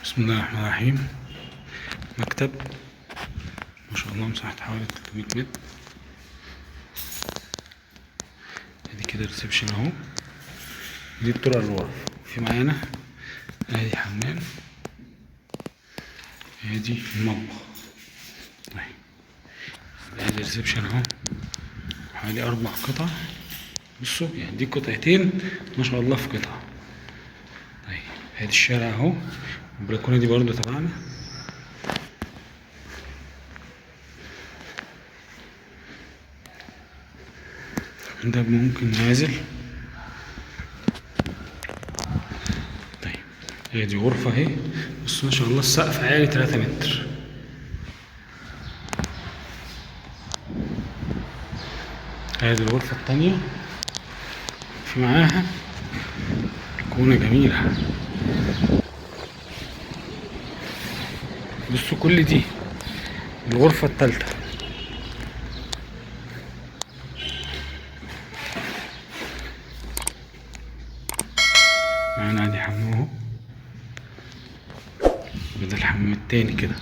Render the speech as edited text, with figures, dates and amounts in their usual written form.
بسم الله الرحمن الرحيم. مكتب ما شاء الله مساحته حوالي 300 متر. ادي كده ريسبشن اهو، دي الطرق الغرف. في معانا ادي حمام، ادي المطبخ اهي. ادي الريسبشن اهو، حوالي 4 قطع. بصوا يعني دي قطعتين ما شاء الله في قطعة. طيب ادي الشارع اهو، البلكونة دي برضو تبعنا. ده ممكن نازل. طيب ادي غرفة اهي، بصوا ما شاء الله السقف عالي 3 متر. ادي الغرفة التانية، في معاها بلكونة جميلة. بصوا كل دي الغرفة التالتة. معانا ادي حمام اهو، ده الحمام التاني كده.